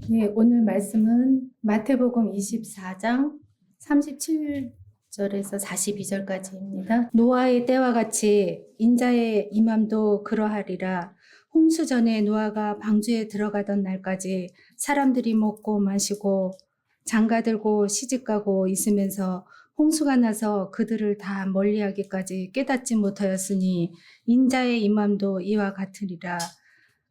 네, 오늘 말씀은 마태복음 24장 37절에서 42절까지입니다. 노아의 때와 같이 인자의 임함도 그러하리라. 홍수 전에 노아가 방주에 들어가던 날까지 사람들이 먹고 마시고 장가들고 시집가고 있으면서 홍수가 나서 그들을 다 멀리하기까지 깨닫지 못하였으니 인자의 임함도 이와 같으리라.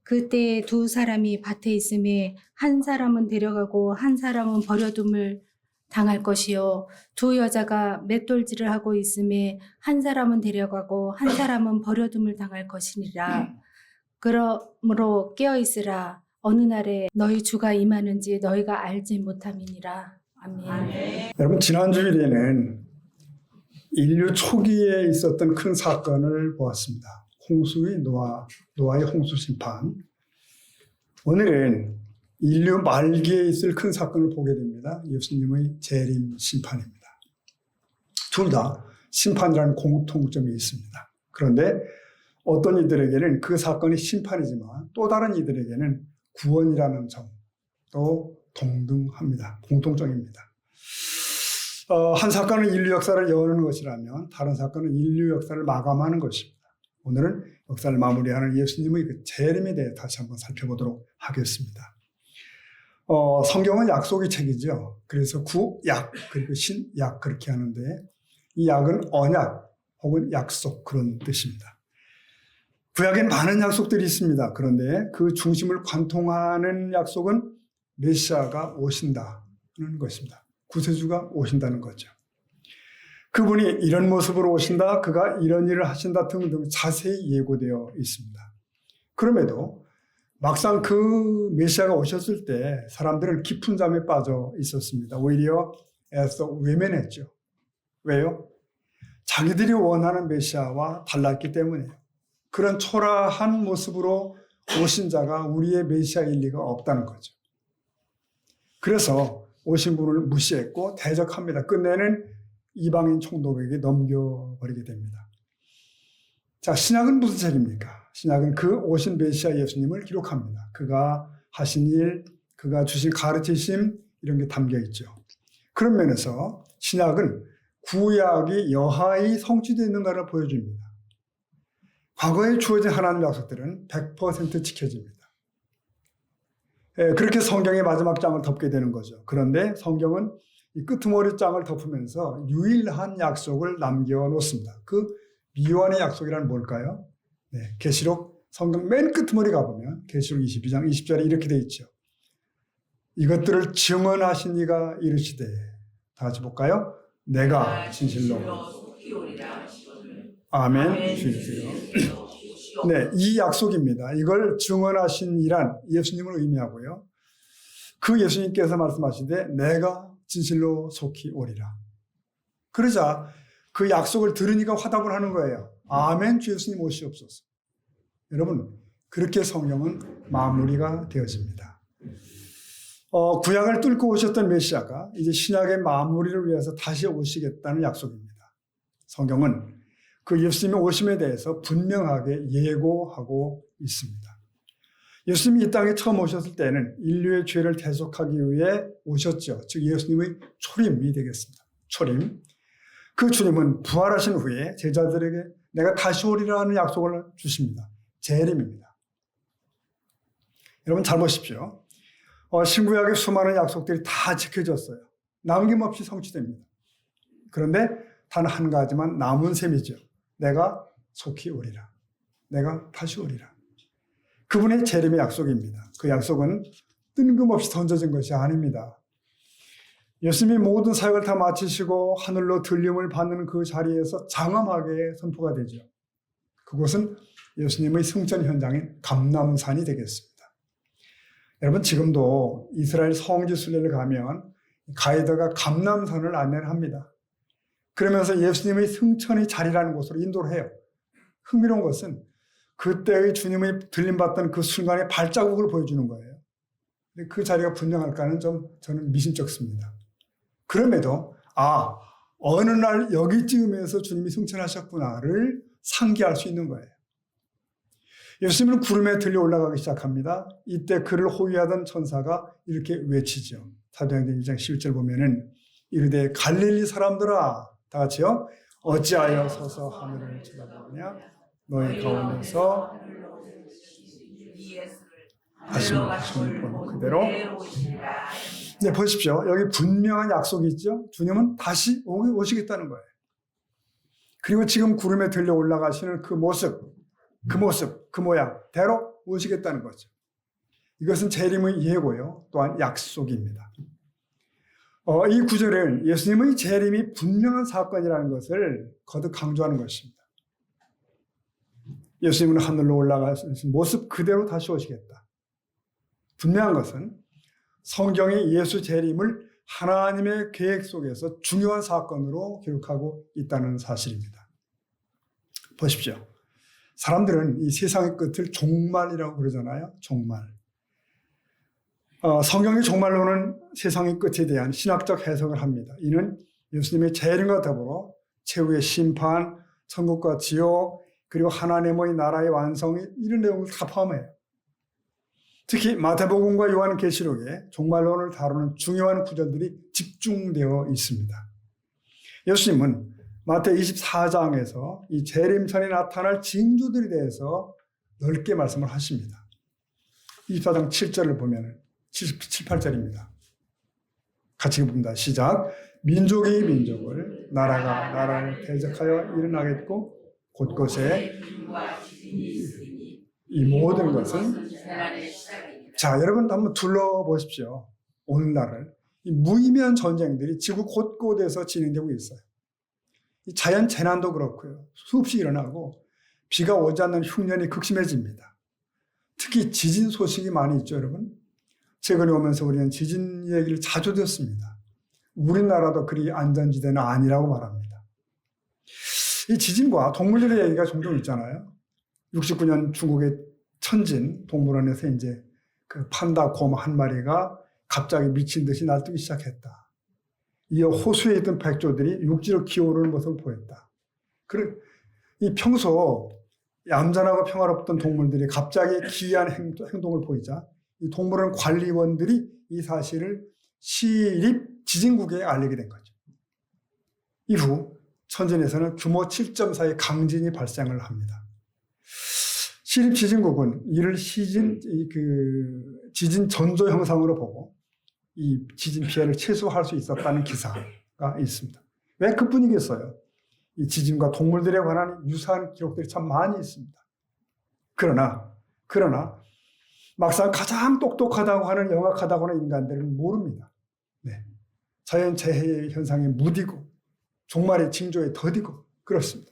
그때 두 사람이 밭에 있음에 한 사람은 데려가고 한 사람은 버려둠을 당할 것이요, 두 여자가 맷돌질을 하고 있음에 한 사람은 데려가고 한 사람은 버려둠을 당할 것이니라. 그러므로 깨어있으라. 어느 날에 너희 주가 임하는지 너희가 알지 못함이니라. 아멘. 여러분, 지난 주일에는 인류 초기에 있었던 큰 사건을 보았습니다. 홍수의 노아의 홍수 심판. 오늘은 인류 말기에 있을 큰 사건을 보게 됩니다. 예수님의 재림 심판입니다. 둘 다 심판이라는 공통점이 있습니다. 그런데 어떤 이들에게는 그 사건이 심판이지만 또 다른 이들에게는 구원이라는 점도 동등합니다. 공통점입니다. 한 사건은 인류 역사를 여는 것이라면 다른 사건은 인류 역사를 마감하는 것입니다. 오늘은 역사를 마무리하는 예수님의 그 재림에 대해 다시 한번 살펴보도록 하겠습니다. 성경은 약속의 책이죠. 그래서 구약 그리고 신약 그렇게 하는데 이 약은 언약 혹은 약속 그런 뜻입니다. 구약엔 많은 약속들이 있습니다. 그런데 그 중심을 관통하는 약속은 메시아가 오신다는 것입니다. 구세주가 오신다는 거죠. 그분이 이런 모습으로 오신다, 그가 이런 일을 하신다 등등 자세히 예고되어 있습니다. 그럼에도 막상 그 메시아가 오셨을 때 사람들은 깊은 잠에 빠져 있었습니다. 오히려 애써 외면했죠. 왜요? 자기들이 원하는 메시아와 달랐기 때문이에요. 그런 초라한 모습으로 오신 자가 우리의 메시아일 리가 없다는 거죠. 그래서 오신 분을 무시했고 대적합니다. 끝내는 이방인 총독에게 넘겨버리게 됩니다. 자, 신약은 무슨 책입니까? 신약은 그 오신 메시아 예수님을 기록합니다. 그가 하신 일, 그가 주신 가르치심 이런 게 담겨 있죠. 그런 면에서 신약은 구약이 여하히 성취되어 있는가를 보여줍니다. 과거에 주어진 하나님 약속들은 100% 지켜집니다. 그렇게 성경의 마지막 장을 덮게 되는 거죠. 그런데 성경은 이 끄트머리 장을 덮으면서 유일한 약속을 남겨놓습니다. 그 미완의 약속이란 뭘까요? 네, 계시록 성경 맨 끄트머리 가보면 계시록 22장 20절에 이렇게 돼 있죠. 이것들을 증언하신 이가 이르시되, 다 같이 볼까요? 내가 진실로 아멘 주십시오. 네, 이 약속입니다. 이걸 증언하신 이란 예수님을 의미하고요. 그 예수님께서 말씀하시되 내가 진실로 속히 오리라. 그러자 그 약속을 들으니까 화답을 하는 거예요. 아멘, 주 예수님 오시옵소서. 여러분, 그렇게 성경은 마무리가 되어집니다. 구약을 뚫고 오셨던 메시아가 이제 신약의 마무리를 위해서 다시 오시겠다는 약속입니다. 성경은 그 예수님의 오심에 대해서 분명하게 예고하고 있습니다. 예수님이 이 땅에 처음 오셨을 때는 인류의 죄를 대속하기 위해 오셨죠. 즉 예수님의 초림이 되겠습니다. 초림. 그 주님은 부활하신 후에 제자들에게 내가 다시 오리라는 약속을 주십니다. 재림입니다. 여러분 잘 보십시오. 신구약의 수많은 약속들이 다 지켜졌어요. 남김없이 성취됩니다. 그런데 단 한 가지만 남은 셈이죠. 내가 속히 오리라. 내가 다시 오리라. 그분의 재림의 약속입니다. 그 약속은 뜬금없이 던져진 것이 아닙니다. 예수님이 모든 사역을 다 마치시고 하늘로 들림을 받는 그 자리에서 장엄하게 선포가 되죠. 그곳은 예수님의 승천 현장인 감람산이 되겠습니다. 여러분 지금도 이스라엘 성지 순례를 가면 가이드가 감람산을 안내를 합니다. 그러면서 예수님의 승천의 자리라는 곳으로 인도를 해요. 흥미로운 것은 그때의 주님의 들림받던 그 순간의 발자국을 보여주는 거예요. 근데 그 자리가 분명할까는 좀 저는 미심쩍습니다. 그럼에도 어느 날 여기쯤에서 주님이 승천하셨구나를 상기할 수 있는 거예요. 예수님은 구름에 들려 올라가기 시작합니다. 이때 그를 호위하던 천사가 이렇게 외치죠. 사도행전 1장 11절 보면은 이르되 갈릴리 사람들아, 다 같이요. 어찌하여 서서 하늘을 쳐다보느냐? 너희 가운데서 다시 본 그대로. 네, 보십시오. 여기 분명한 약속이 있죠. 주님은 다시 오시겠다는 거예요. 그리고 지금 구름에 들려 올라가시는 그 모습, 그 모양대로 오시겠다는 거죠. 이것은 재림의 예고요. 또한 약속입니다. 이 구절은 예수님의 재림이 분명한 사건이라는 것을 거듭 강조하는 것입니다. 예수님은 하늘로 올라가신 모습 그대로 다시 오시겠다. 분명한 것은 성경이 예수 재림을 하나님의 계획 속에서 중요한 사건으로 기록하고 있다는 사실입니다. 보십시오. 사람들은 이 세상의 끝을 종말이라고 그러잖아요. 종말. 성경의 종말로는 세상의 끝에 대한 신학적 해석을 합니다. 이는 예수님의 재림과 더불어 최후의 심판, 천국과 지옥, 그리고 하나님의 나라의 완성이 이런 내용을 다 포함해요. 특히 마태복음과 요한계시록에 종말론을 다루는 중요한 구절들이 집중되어 있습니다. 예수님은 마태 24장에서 이 재림 전에 나타날 징조들에 대해서 넓게 말씀을 하십니다. 24장 7절을 보면 7, 8절입니다. 같이 봅니다. 시작. 민족이 민족을, 나라가 나라를 대적하여 일어나겠고 곳곳에 이 모든 것은 자, 여러분 한번 둘러보십시오. 오늘날을 이 무의미한 전쟁들이 지구 곳곳에서 진행되고 있어요. 이 자연 재난도 그렇고요. 수없이 일어나고 비가 오지 않는 흉년이 극심해집니다. 특히 지진 소식이 많이 있죠, 여러분. 최근에 오면서 우리는 지진 얘기를 자주 듣습니다. 우리나라도 그리 안전지대는 아니라고 말합니다. 이 지진과 동물들의 얘기가 종종 있잖아요. 69년 중국의 천진 동물원에서 이제 그 판다 곰 한 마리가 갑자기 미친 듯이 날뛰기 시작했다. 이어 호수에 있던 백조들이 육지로 기어오르는 모습을 보였다. 이 평소 얌전하고 평화롭던 동물들이 갑자기 기이한 행동을 보이자 이 동물원 관리원들이 이 사실을 시립 지진국에 알리게 된 거죠. 이후 천진에서는 규모 7.4의 강진이 발생을 합니다. 시립 지진국은 이를 지진 전조 현상으로 보고 이 지진 피해를 최소화할 수 있었다는 기사가 있습니다. 왜 그뿐이겠어요? 이 지진과 동물들에 관한 유사한 기록들이 참 많이 있습니다. 그러나 막상 가장 똑똑하다고 하는 영악하다고 하는 인간들은 모릅니다. 네. 자연재해 현상에 무디고 종말의 징조에 더디고 그렇습니다.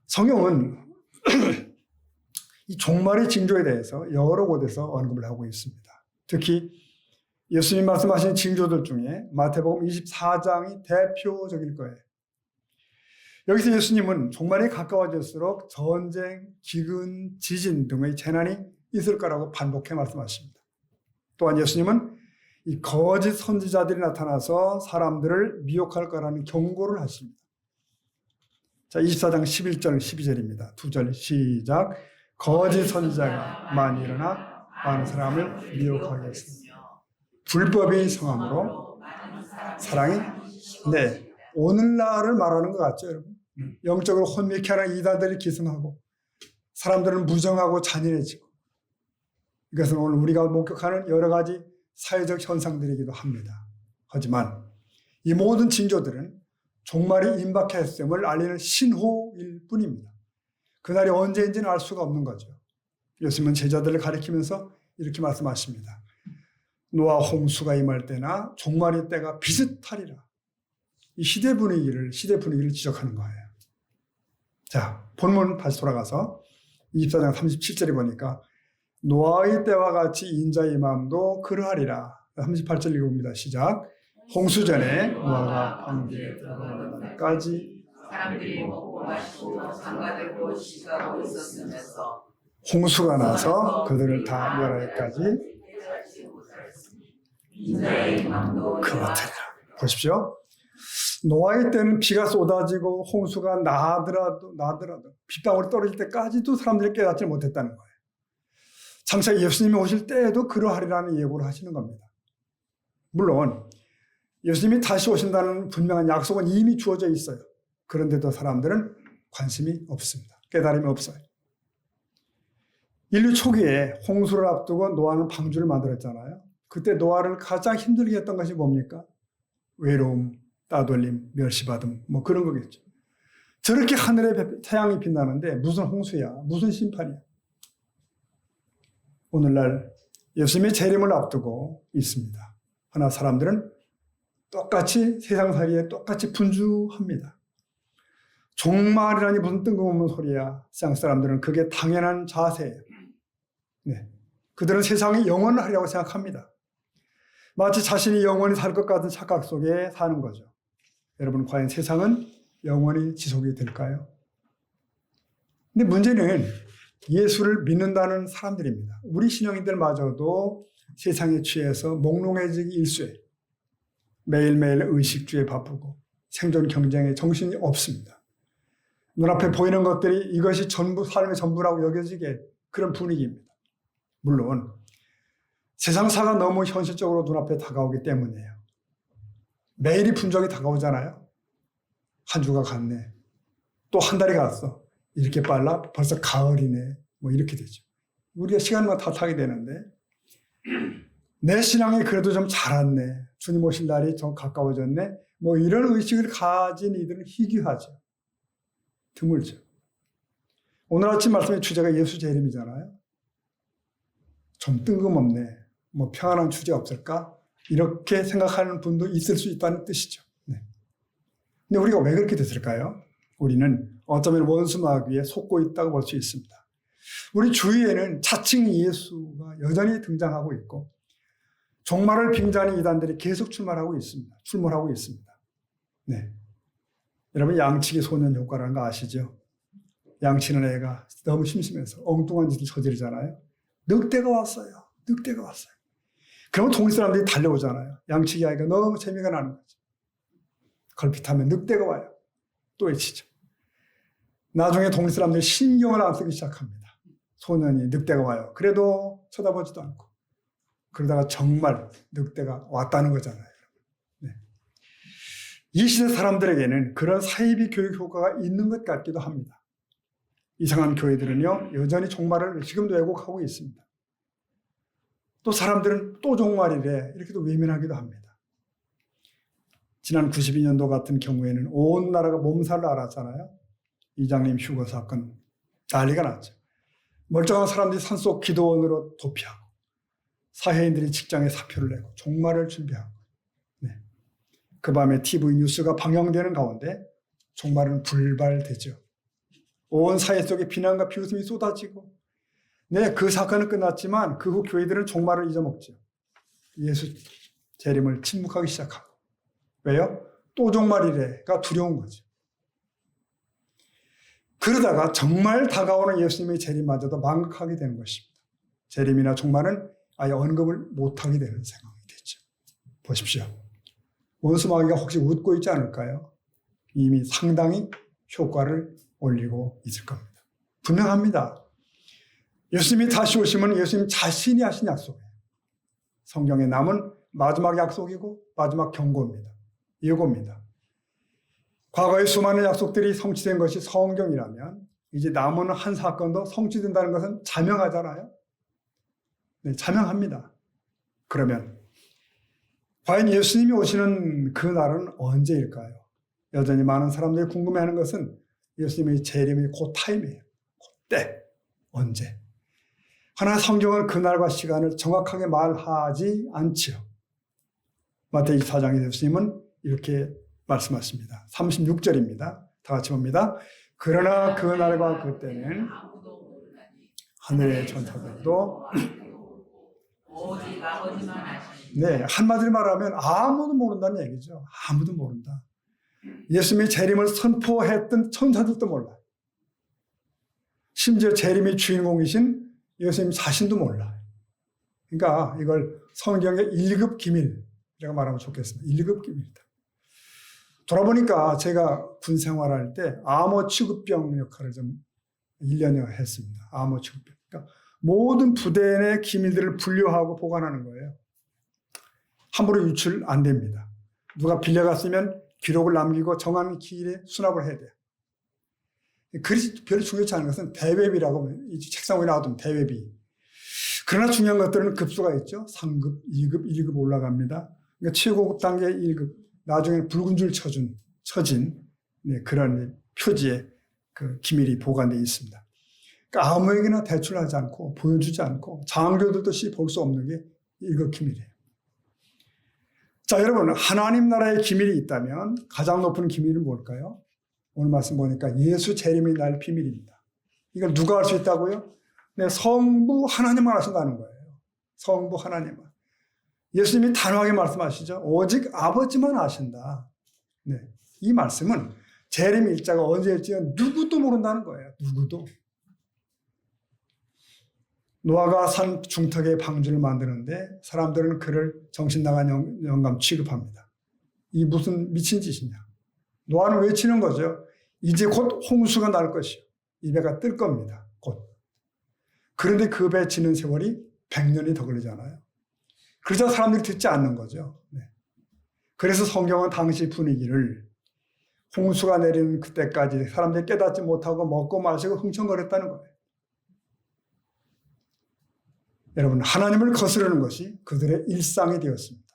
성경은 이 종말의 징조에 대해서 여러 곳에서 언급을 하고 있습니다. 특히 예수님 말씀하신 징조들 중에 마태복음 24장이 대표적일 거예요. 여기서 예수님은 종말이 가까워질수록 전쟁, 기근, 지진 등의 재난이 있을 거라고 반복해 말씀하십니다. 또한 예수님은 이 거짓 선지자들이 나타나서 사람들을 미혹할 거라는 경고를 하십니다. 자, 24장 11절, 12절입니다. 두 절 시작. 거짓 선지자가 많이 일어나 많은 사람을 미혹하겠습니다. 불법이 성함으로 사랑이 네, 오늘날을 말하는 것 같죠, 여러분? 영적으로 혼미케 하는 이단들이 기승하고 사람들은 무정하고 잔인해지고 이것은 오늘 우리가 목격하는 여러 가지 사회적 현상들이기도 합니다. 하지만 이 모든 징조들은 종말이 임박했음을 알리는 신호일 뿐입니다. 그날이 언제인지는 알 수가 없는 거죠. 예수님은 제자들을 가리키면서 이렇게 말씀하십니다. 노아 홍수가 임할 때나 종말의 때가 비슷하리라. 이 시대 분위기를 지적하는 거예요. 자, 본문 다시 돌아가서 24장 37절에 보니까 노아의 때와 같이 인자의 마음도 그러하리라. 38절 읽어봅니다. 시작. 홍수 전에 노아가 방주에 들어가는 날까지 사람들이 먹고 마시고 장가들고 시가고 있었으면서 홍수가 나서 그들을 다 멸하기까지 그렇더라. 보십시오. 노아의 때는 비가 쏟아지고 홍수가 나더라도 빗방울이 떨어질 때까지도 사람들이 깨닫지 못했다는 거예요. 장차 예수님이 오실 때에도 그러하리라는 예고를 하시는 겁니다. 물론 예수님이 다시 오신다는 분명한 약속은 이미 주어져 있어요. 그런데도 사람들은 관심이 없습니다. 깨달음이 없어요. 인류 초기에 홍수를 앞두고 노아는 방주를 만들었잖아요. 그때 노아를 가장 힘들게 했던 것이 뭡니까? 외로움, 따돌림, 멸시받음, 뭐 그런 거겠죠. 저렇게 하늘에 태양이 빛나는데 무슨 홍수야, 무슨 심판이야. 오늘날 예수님의 재림을 앞두고 있습니다. 그러나 사람들은 똑같이 세상살이에 똑같이 분주합니다. 종말이라니 무슨 뜬금없는 소리야. 세상 사람들은 그게 당연한 자세예요. 네. 그들은 세상이 영원하리라고 생각합니다. 마치 자신이 영원히 살 것 같은 착각 속에 사는 거죠. 여러분, 과연 세상은 영원히 지속이 될까요? 근데 문제는 예수를 믿는다는 사람들입니다. 우리 신앙인들마저도 세상에 취해서 몽롱해지기 일쑤에 매일매일 의식주에 바쁘고 생존 경쟁에 정신이 없습니다. 눈앞에 보이는 것들이 이것이 전부 삶의 전부라고 여겨지게 그런 분위기입니다. 물론 세상사가 너무 현실적으로 눈앞에 다가오기 때문이에요. 매일이 분적이 다가오잖아요. 한 주가 갔네. 또 한 달이 갔어. 이렇게 빨라? 벌써 가을이네. 뭐 이렇게 되죠. 우리가 시간만 탓하게 되는데 내 신앙이 그래도 좀 자랐네. 주님 오실 날이 좀 가까워졌네. 뭐 이런 의식을 가진 이들은 희귀하죠. 드물죠. 오늘 아침 말씀의 주제가 예수 재림이잖아요. 좀 뜬금없네. 뭐 평안한 주제 없을까? 이렇게 생각하는 분도 있을 수 있다는 뜻이죠. 네. 근데 우리가 왜 그렇게 됐을까요? 우리는 어쩌면 원수 마귀에 속고 있다고 볼 수 있습니다. 우리 주위에는 자칭 예수가 여전히 등장하고 있고 종말을 빙자하는 이단들이 계속 출몰하고 있습니다. 네. 여러분, 양치기 소년 효과라는 거 아시죠? 양치는 애가 너무 심심해서 엉뚱한 짓을 저지르잖아요. 늑대가 왔어요. 그러면 동네 사람들이 달려오잖아요. 양치기 아이가 너무 재미가 나는 거죠. 걸핏하면 늑대가 와요. 또 외치죠. 나중에 동네 사람들이 신경을 안 쓰기 시작합니다. 소년이 늑대가 와요. 그래도 쳐다보지도 않고. 그러다가 정말 늑대가 왔다는 거잖아요. 네. 이 시대 사람들에게는 그런 사이비 교육 효과가 있는 것 같기도 합니다. 이상한 교회들은요, 여전히 종말을 지금도 왜곡하고 있습니다. 또 사람들은 또 종말이래. 이렇게도 외면하기도 합니다. 지난 92년도 같은 경우에는 온 나라가 몸살을 앓았잖아요. 이장님 휴거 사건 난리가 났죠. 멀쩡한 사람들이 산속 기도원으로 도피하고 사회인들이 직장에 사표를 내고 종말을 준비하고 네. 그 밤에 TV 뉴스가 방영되는 가운데 종말은 불발되죠. 온 사회 속에 비난과 비웃음이 쏟아지고 네, 그 사건은 끝났지만 그 후 교회들은 종말을 잊어먹죠. 예수 재림을 침묵하기 시작하고. 왜요? 또 종말이래가 두려운 거죠. 그러다가 정말 다가오는 예수님의 재림마저도 망각하게 되는 것입니다. 재림이나 종말은 아예 언급을 못하게 되는 상황이 되죠. 보십시오. 원수 마귀가 혹시 웃고 있지 않을까요? 이미 상당히 효과를 올리고 있을 겁니다. 분명합니다. 예수님이 다시 오시면 예수님 자신이 하신 약속이에요. 성경에 남은 마지막 약속이고 마지막 경고입니다. 예고입니다. 과거의 수많은 약속들이 성취된 것이 성경이라면 이제 남은 한 사건도 성취된다는 것은 자명하잖아요. 네, 자명합니다. 그러면 과연 예수님이 오시는 그 날은 언제일까요? 여전히 많은 사람들이 궁금해하는 것은 예수님의 재림의 그 타임이에요. 그때 언제? 하나 성경은 그날과 시간을 정확하게 말하지 않지요. 마태복음 24장에 예수님은 이렇게 말씀하십니다. 36절입니다. 다 같이 봅니다. 그러나 그날과 그때는 하늘의 천사들도 오직 아버지만 아시니. 네, 한마디로 말하면 아무도 모른다는 얘기죠. 아무도 모른다. 예수님이 재림을 선포했던 천사들도 몰라요. 심지어 재림의 주인공이신 예수님 자신도 몰라요. 그러니까 이걸 성경의 1급 기밀이라고 말하면 좋겠습니다. 1급 기밀이다. 돌아보니까 제가 군 생활할 때 암호 취급병 역할을 좀 1년여 했습니다. 암호 취급병. 그러니까 모든 부대 내 기밀들을 분류하고 보관하는 거예요. 함부로 유출 안 됩니다. 누가 빌려갔으면 기록을 남기고 정한 기일에 수납을 해야 돼요. 그리 별로 중요치 않은 것은 대외비라고 책상 위에 나오던 대외비. 그러나 중요한 것들은 급수가 있죠. 3급, 2급, 1급 올라갑니다. 그러니까 최고급 단계 1급, 나중에는 붉은 줄 쳐진 그런 표지에 그 기밀이 보관되어 있습니다. 그러니까 아무에게나 대출하지 않고 보여주지 않고 장교들도 볼 수 없는 게 1급 기밀이에요. 자, 여러분, 하나님 나라의 기밀이 있다면 가장 높은 기밀은 뭘까요? 오늘 말씀 보니까 예수 재림이 날 비밀입니다. 이걸 누가 할 수 있다고요? 네, 성부 하나님만 하신다는 거예요. 성부 하나님만. 예수님이 단호하게 말씀하시죠. 오직 아버지만 아신다. 네, 이 말씀은 재림 일자가 언제일지 누구도 모른다는 거예요. 누구도. 노아가 산 중턱에 방주를 만드는데 사람들은 그를 정신 나간 영감 취급합니다. 이 무슨 미친 짓이냐. 노아는 외치는 거죠. 이제 곧 홍수가 날 것이요. 이 배가 뜰 겁니다. 곧. 그런데 그 배 지는 세월이 100년이 더 걸리잖아요. 그러자 사람들이 듣지 않는 거죠. 네. 그래서 성경은 당시 분위기를 홍수가 내리는 그때까지 사람들이 깨닫지 못하고 먹고 마시고 흥청거렸다는 거예요. 여러분, 하나님을 거스르는 것이 그들의 일상이 되었습니다.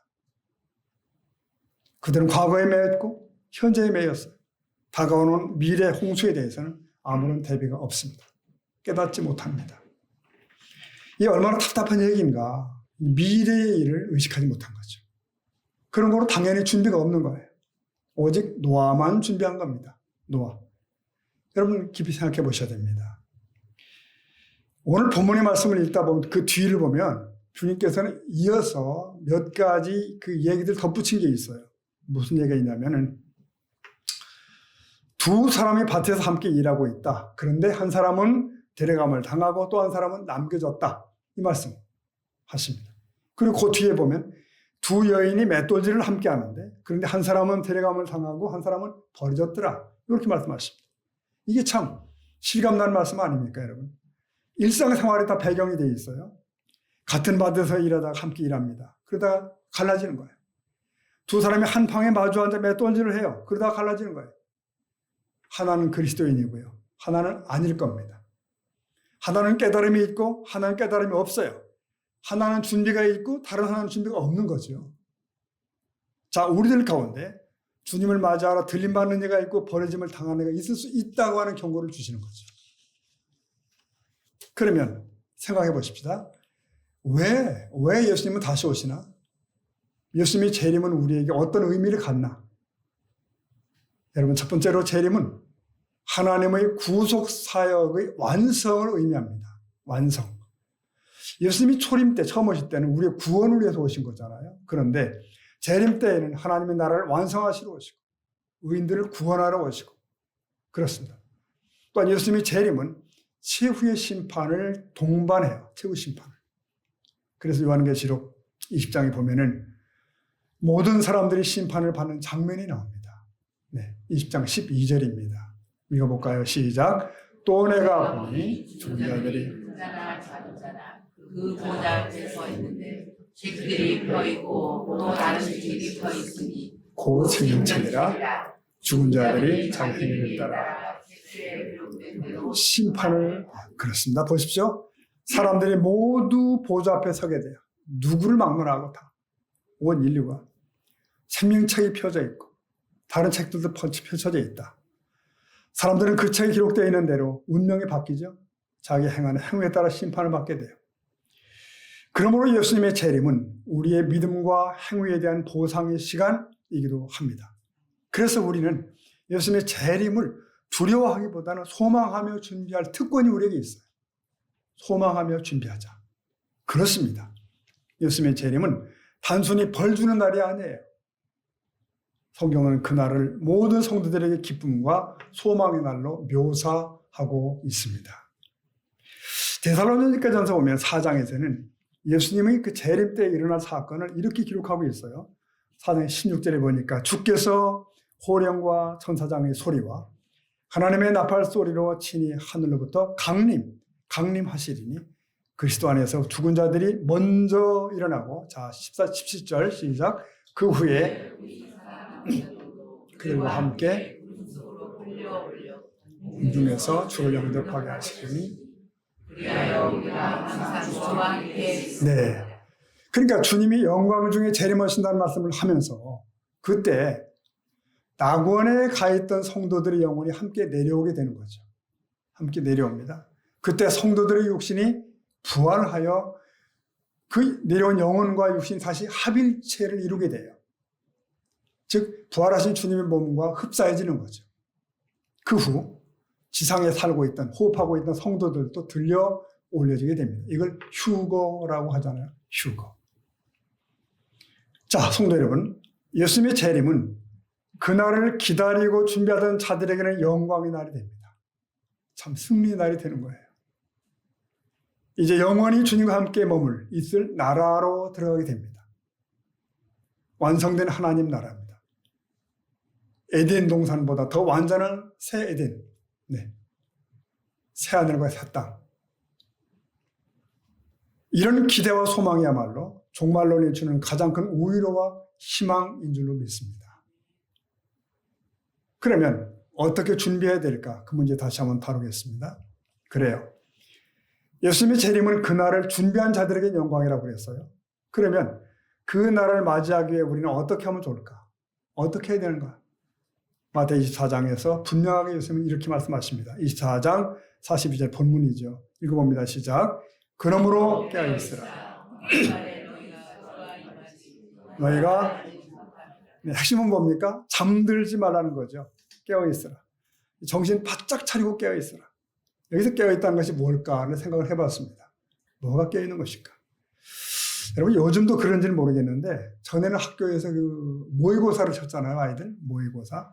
그들은 과거에 매였고 현재에 매였어요. 다가오는 미래 홍수에 대해서는 아무런 대비가 없습니다. 깨닫지 못합니다. 이게 얼마나 답답한 얘기인가. 미래의 일을 의식하지 못한 거죠. 그런 거로 당연히 준비가 없는 거예요. 오직 노아만 준비한 겁니다. 노아. 여러분 깊이 생각해 보셔야 됩니다. 오늘 본문의 말씀을 읽다 보면 그 뒤를 보면 주님께서는 이어서 몇 가지 그 얘기들 덧붙인 게 있어요. 무슨 얘기가 있냐면은 두 사람이 밭에서 함께 일하고 있다. 그런데 한 사람은 데려감을 당하고 또 한 사람은 남겨졌다. 이 말씀 하십니다. 그리고 그 뒤에 보면 두 여인이 맷돌질을 함께 하는데 그런데 한 사람은 데려감을 당하고 한 사람은 버려졌더라. 이렇게 말씀하십니다. 이게 참 실감나는 말씀 아닙니까, 여러분? 일상생활에 다 배경이 되어 있어요. 같은 밭에서 일하다가 함께 일합니다. 그러다가 갈라지는 거예요. 두 사람이 한 방에 마주 앉아 맷돌질을 해요. 그러다가 갈라지는 거예요. 하나는 그리스도인이고요. 하나는 아닐 겁니다. 하나는 깨달음이 있고 하나는 깨달음이 없어요. 하나는 준비가 있고 다른 하나는 준비가 없는 거죠. 자, 우리들 가운데 주님을 맞이하러 들림받는 이가 있고 버려짐을 당하는 이가 있을 수 있다고 하는 경고를 주시는 거죠. 그러면 생각해 보십시다. 왜 예수님은 다시 오시나? 예수님의 재림은 우리에게 어떤 의미를 갖나? 여러분, 첫 번째로 재림은 하나님의 구속 사역의 완성을 의미합니다. 완성. 예수님이 초림 때 처음 오실 때는 우리의 구원을 위해서 오신 거잖아요. 그런데 재림 때에는 하나님의 나라를 완성하시러 오시고 의인들을 구원하러 오시고 그렇습니다. 또한 예수님의 재림은 최후의 심판을 동반해요. 최후 심판을. 그래서 요한계시록 20장에 보면은 모든 사람들이 심판을 받는 장면이 나옵니다. 네, 20장 12절입니다. 읽어볼까요? 시작. 또 내가 보니 죽은 자들이 그 보좌 앞에 서 있는데 책들이 펴 있고 또 다른 책이 펴 있으니 곧 생명책이라 죽은 자들이 자기 행위를 따라 심판을. 그렇습니다. 보십시오. 사람들이 모두 보좌 앞에 서게 돼요. 누구를 막론하고 다. 온 인류가. 생명책이 펴져 있고 다른 책들도 펼쳐져 있다. 사람들은 그 책에 기록되어 있는 대로 운명이 바뀌죠. 자기 행하는 행위에 따라 심판을 받게 돼요. 그러므로 예수님의 재림은 우리의 믿음과 행위에 대한 보상의 시간이기도 합니다. 그래서 우리는 예수님의 재림을 두려워하기보다는 소망하며 준비할 특권이 우리에게 있어요. 소망하며 준비하자. 그렇습니다. 예수님의 재림은 단순히 벌 주는 날이 아니에요. 성경은 그날을 모든 성도들에게 기쁨과 소망의 날로 묘사하고 있습니다. 데살로니가전서 보면 4장에서는 예수님의 그 재림 때 일어날 사건을 이렇게 기록하고 있어요. 4장 16절에 보니까 주께서 호령과 천사장의 소리와 하나님의 나팔 소리로 친히 하늘로부터 강림하시리니 그리스도 안에서 죽은 자들이 먼저 일어나고, 자 17절 시작. 그 후에 그들과 함께 공중에서 주를 영접하게 하시리니. 네. 그러니까 주님이 영광 중에 재림하신다는 말씀을 하면서 그때 낙원에 가 있던 성도들의 영혼이 함께 내려오게 되는 거죠. 함께 내려옵니다. 그때 성도들의 육신이 부활하여 그 내려온 영혼과 육신이 다시 합일체를 이루게 돼요. 즉 부활하신 주님의 몸과 흡사해지는 거죠. 그 후 지상에 살고 있던, 호흡하고 있던 성도들도 들려 올려지게 됩니다. 이걸 휴거라고 하잖아요. 휴거. 자, 성도 여러분, 예수님의 재림은 그날을 기다리고 준비하던 자들에게는 영광의 날이 됩니다. 참 승리의 날이 되는 거예요. 이제 영원히 주님과 함께 머물 있을 나라로 들어가게 됩니다. 완성된 하나님 나라입니다. 에덴 동산보다 더 완전한 새 에덴, 네. 새 하늘과 새 땅. 이런 기대와 소망이야말로 종말론이 주는 가장 큰 우위로와 희망인 줄로 믿습니다. 그러면 어떻게 준비해야 될까? 그 문제 다시 한번 다루겠습니다. 그래요. 예수님의 재림은 그날을 준비한 자들에게 영광이라고 그랬어요. 그러면 그 날을 맞이하기 위해 우리는 어떻게 하면 좋을까? 어떻게 해야 되는가? 마태복음 24장에서 분명하게 예수님은 이렇게 말씀하십니다. 24장 42절 본문이죠. 읽어봅니다. 시작. 그러므로 깨어있으라. 너희가, 네, 핵심은 뭡니까? 잠들지 말라는 거죠. 깨어있으라. 정신 바짝 차리고 깨어있으라. 여기서 깨어있다는 것이 뭘까를 생각을 해봤습니다. 뭐가 깨어있는 것일까? 여러분 요즘도 그런지는 모르겠는데 전에는 학교에서 그 모의고사를 쳤잖아요. 아이들 모의고사.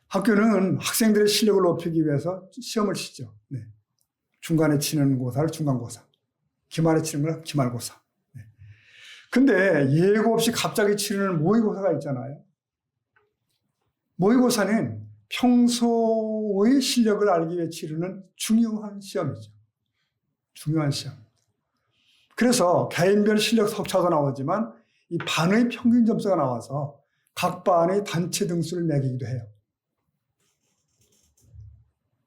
학교는 학생들의 실력을 높이기 위해서 시험을 치죠. 네. 중간에 치는 고사를 중간고사, 기말에 치는 걸 기말고사. 네. 근데 예고 없이 갑자기 치르는 모의고사가 있잖아요. 모의고사는 평소의 실력을 알기 위해 치르는 중요한 시험이죠. 중요한 시험. 그래서 개인별 실력 석차도 나오지만 이 반의 평균 점수가 나와서 각 반의 단체 등수를 매기기도 해요.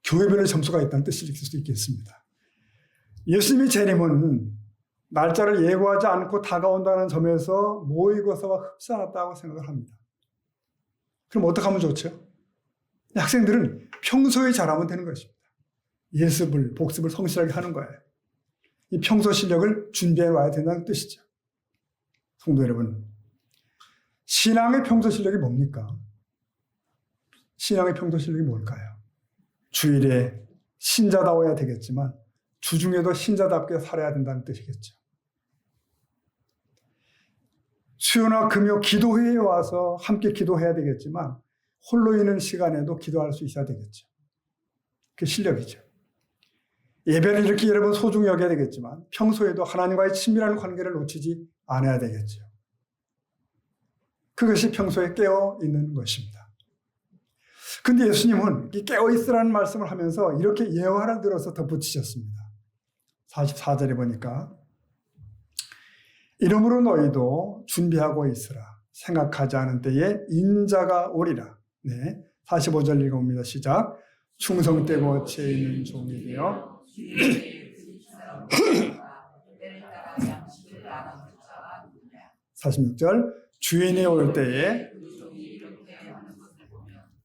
교회별의 점수가 있다는 뜻일 수도 있겠습니다. 예수님의 재림은 날짜를 예고하지 않고 다가온다는 점에서 모의고사와 흡사하다고 생각을 합니다. 그럼 어떻게 하면 좋죠? 학생들은 평소에 잘하면 되는 것입니다. 예습을, 복습을 성실하게 하는 거예요. 이 평소 실력을 준비해 와야 된다는 뜻이죠. 성도 여러분, 신앙의 평소 실력이 뭡니까? 신앙의 평소 실력이 뭘까요? 주일에 신자다워야 되겠지만 주중에도 신자답게 살아야 된다는 뜻이겠죠. 수요나 금요 기도회에 와서 함께 기도해야 되겠지만 홀로 있는 시간에도 기도할 수 있어야 되겠죠. 그게 실력이죠. 예배를 이렇게 여러분 소중히 여겨야 되겠지만 평소에도 하나님과의 친밀한 관계를 놓치지 않아야 되겠죠. 그것이 평소에 깨어있는 것입니다. 근데 예수님은 깨어있으라는 말씀을 하면서 이렇게 예화를 들어서 덧붙이셨습니다. 44절에 보니까 이러므로 너희도 준비하고 있으라. 생각하지 않은 때에 인자가 오리라. 네, 45절 읽어봅니다. 시작. 충성되고 지혜 있는 종이 되어 46절 주인이 올 때에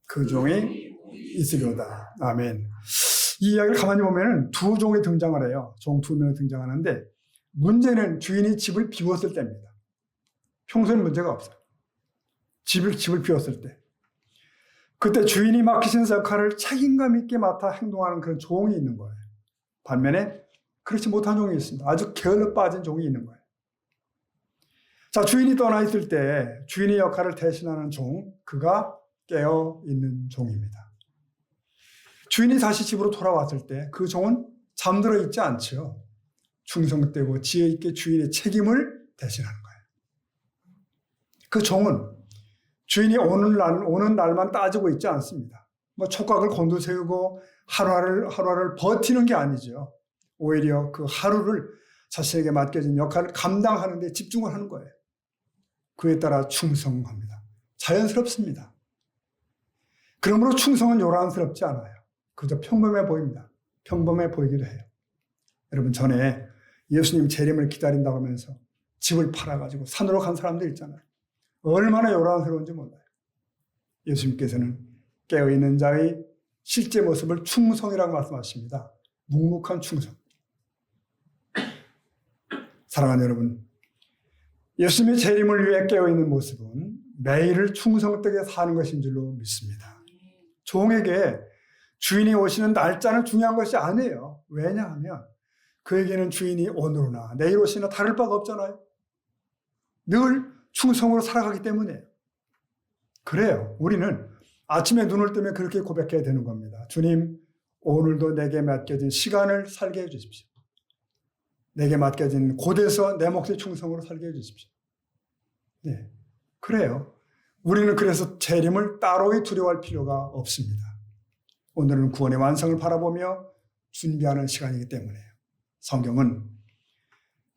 그 종이 있으려다. 아멘. 이 이야기를 가만히 보면 두 종이 등장을 해요. 종 두 명이 등장하는데 문제는 주인이 집을 비웠을 때입니다. 평소에는 문제가 없어요. 집을 비웠을 때. 그때 주인이 맡기신 역할을 책임감 있게 맡아 행동하는 그런 종이 있는 거예요. 반면에 그렇지 못한 종이 있습니다. 아주 게을러 빠진 종이 있는 거예요. 자, 주인이 떠나 있을 때 주인의 역할을 대신하는 종, 그가 깨어 있는 종입니다. 주인이 다시 집으로 돌아왔을 때 그 종은 잠들어 있지 않죠. 충성되고 지혜 있게 주인의 책임을 대신하는 거예요. 그 종은 주인이 오는 날만 따지고 있지 않습니다. 뭐 촉각을 곤두세우고 하루하루를 버티는 게 아니죠. 오히려 그 하루를 자신에게 맡겨진 역할을 감당하는 데 집중을 하는 거예요. 그에 따라 충성합니다. 자연스럽습니다. 그러므로 충성은 요란스럽지 않아요. 그저 평범해 보입니다. 평범해 보이기도 해요. 여러분, 전에 예수님 재림을 기다린다고 하면서 집을 팔아가지고 산으로 간 사람들 있잖아요. 얼마나 요란스러운지 몰라요. 예수님께서는 깨어있는 자의 실제 모습을 충성이라고 말씀하십니다. 묵묵한 충성. 사랑하는 여러분, 예수님의 재림을 위해 깨어있는 모습은 매일을 충성되게 사는 것인 줄로 믿습니다. 종에게 주인이 오시는 날짜는 중요한 것이 아니에요. 왜냐하면 그에게는 주인이 오늘이나 내일 오시나 다를 바가 없잖아요. 늘 충성으로 살아가기 때문에. 그래요. 우리는 아침에 눈을 뜨면 그렇게 고백해야 되는 겁니다. 주님, 오늘도 내게 맡겨진 시간을 살게 해주십시오. 내게 맡겨진 곳에서 내 몫의 충성으로 살게 해주십시오. 네, 그래요. 우리는 그래서 재림을 따로이 두려워할 필요가 없습니다. 오늘은 구원의 완성을 바라보며 준비하는 시간이기 때문에요. 성경은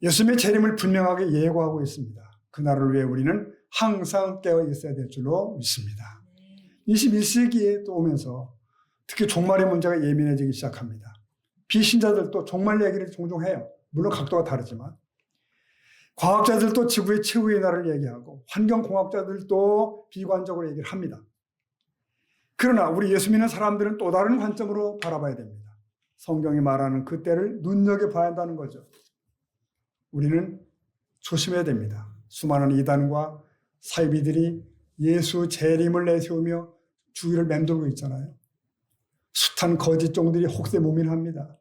예수님의 재림을 분명하게 예고하고 있습니다. 그날을 위해 우리는 항상 깨어 있어야 될 줄로 믿습니다. 21세기에 또 오면서 특히 종말의 문제가 예민해지기 시작합니다. 비신자들도 종말 얘기를 종종 해요. 물론 각도가 다르지만. 과학자들도 지구의 최후의 날을 얘기하고 환경공학자들도 비관적으로 얘기를 합니다. 그러나 우리 예수 믿는 사람들은 또 다른 관점으로 바라봐야 됩니다. 성경이 말하는 그 때를 눈여겨봐야 한다는 거죠. 우리는 조심해야 됩니다. 수많은 이단과 사이비들이 예수 재림을 내세우며 주위를 맴돌고 있잖아요. 숱한 거짓 종들이 혹세무민합니다.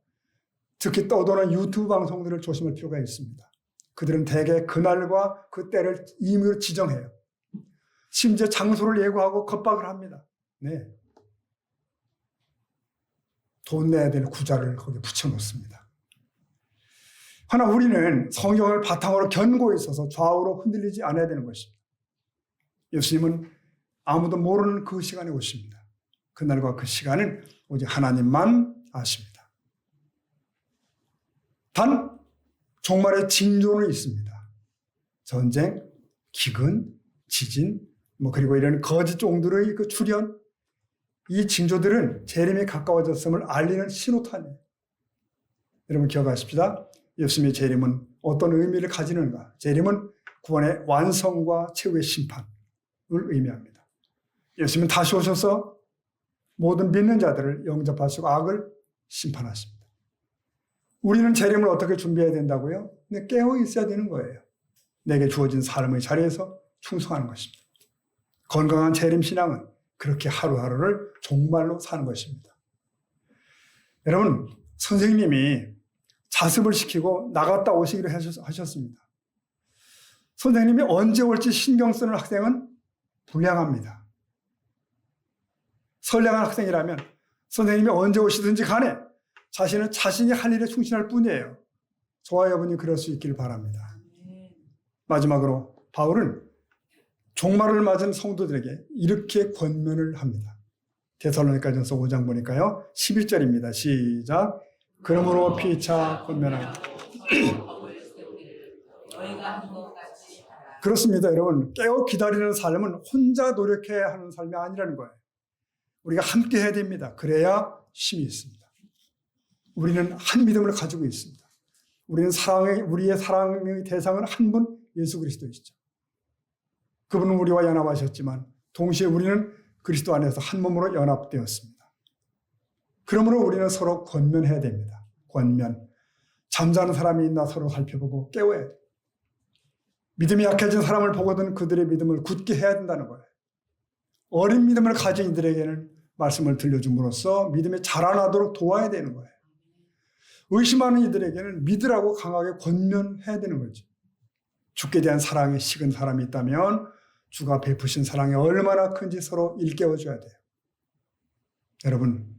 특히 떠도는 유튜브 방송들을 조심할 필요가 있습니다. 그들은 대개 그날과 그 때를 임의로 지정해요. 심지어 장소를 예고하고 겁박을 합니다. 네. 돈 내야 될 구자를 거기에 붙여놓습니다. 하나 우리는 성경을 바탕으로 견고히 있어서 좌우로 흔들리지 않아야 되는 것입니다. 예수님은 아무도 모르는 그 시간에 오십니다. 그날과 그 시간은 오직 하나님만 아십니다. 단 종말의 징조는 있습니다. 전쟁, 기근, 지진, 그리고 이런 거짓 종들의 그 출현, 이 징조들은 재림이 가까워졌음을 알리는 신호탄이에요. 여러분 기억하십시다. 예수님의 재림은 어떤 의미를 가지는가? 재림은 구원의 완성과 최후의 심판을 의미합니다. 예수님은 다시 오셔서 모든 믿는 자들을 영접하시고 악을 심판하십니다. 우리는 재림을 어떻게 준비해야 된다고요? 근데 깨어 있어야 되는 거예요. 내게 주어진 삶의 자리에서 충성하는 것입니다. 건강한 재림 신앙은 그렇게 하루하루를 종말로 사는 것입니다. 여러분, 선생님이 자습을 시키고 나갔다 오시기로 하셨습니다. 선생님이 언제 올지 신경 쓰는 학생은 불량합니다. 선량한 학생이라면 선생님이 언제 오시든지 간에 자신이 할 일에 충실할 뿐이에요. 저와 여러분이 그럴 수 있기를 바랍니다. 마지막으로 바울은 종말을 맞은 성도들에게 이렇게 권면을 합니다. 데살로니가전서 5장 보니까요. 11절입니다. 시작. 그러므로 피차 권면하라. 그렇습니다. 여러분, 깨어 기다리는 삶은 혼자 노력해야 하는 삶이 아니라는 거예요. 우리가 함께 해야 됩니다. 그래야 힘이 있습니다. 우리는 한 믿음을 가지고 있습니다. 우리의 사랑의 대상은 한 분 예수 그리스도이시죠. 그분은 우리와 연합하셨지만 동시에 우리는 그리스도 안에서 한 몸으로 연합되었습니다. 그러므로 우리는 서로 권면해야 됩니다. 권면. 잠자는 사람이 있나 서로 살펴보고 깨워야 돼요. 믿음이 약해진 사람을 보거든 그들의 믿음을 굳게 해야 된다는 거예요. 어린 믿음을 가진 이들에게는 말씀을 들려줌으로써 믿음이 자라나도록 도와야 되는 거예요. 의심하는 이들에게는 믿으라고 강하게 권면해야 되는 거죠. 주께 대한 사랑에 식은 사람이 있다면 주가 베푸신 사랑이 얼마나 큰지 서로 일깨워줘야 돼요. 여러분,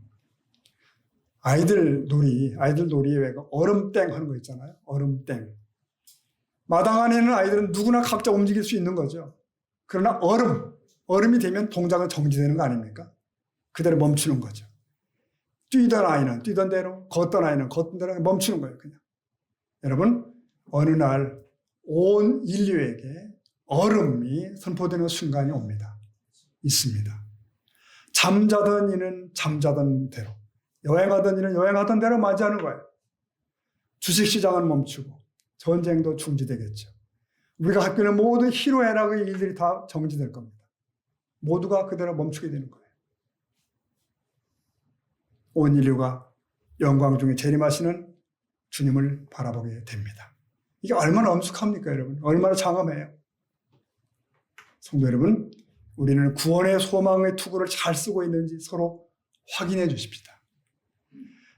아이들 놀이에 왜 얼음땡 하는 거 있잖아요. 얼음땡. 마당 안에 있는 아이들은 누구나 각자 움직일 수 있는 거죠. 그러나 얼음, 얼음이 되면 동작은 정지되는 거 아닙니까? 그대로 멈추는 거죠. 뛰던 아이는 뛰던 대로, 걷던 아이는 걷던 대로 멈추는 거예요, 그냥. 여러분, 어느 날 온 인류에게 얼음이 선포되는 순간이 옵니다. 있습니다. 잠자던 이는 잠자던 대로, 여행하던 이는 여행하던 대로 맞이하는 거예요. 주식시장은 멈추고 전쟁도 중지되겠죠. 우리가 갖고 있는 모든 희로애락의 일들이 다 정지될 겁니다. 모두가 그대로 멈추게 되는 거예요. 온 인류가 영광 중에 재림하시는 주님을 바라보게 됩니다. 이게 얼마나 엄숙합니까, 여러분? 얼마나 장엄해요. 성도 여러분, 우리는 구원의 소망의 투구를 잘 쓰고 있는지 서로 확인해 주십시다.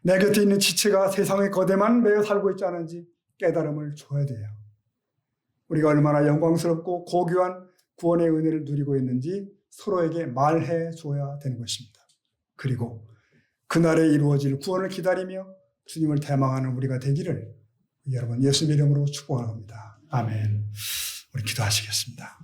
내 곁에 있는 지체가 세상의 거대만 매여 살고 있지 않은지 깨달음을 줘야 돼요. 우리가 얼마나 영광스럽고 고귀한 구원의 은혜를 누리고 있는지 서로에게 말해 줘야 되는 것입니다. 그리고 그날에 이루어질 구원을 기다리며 주님을 대망하는 우리가 되기를 여러분 예수님 이름으로 축복합니다. 아멘. 우리 기도하시겠습니다.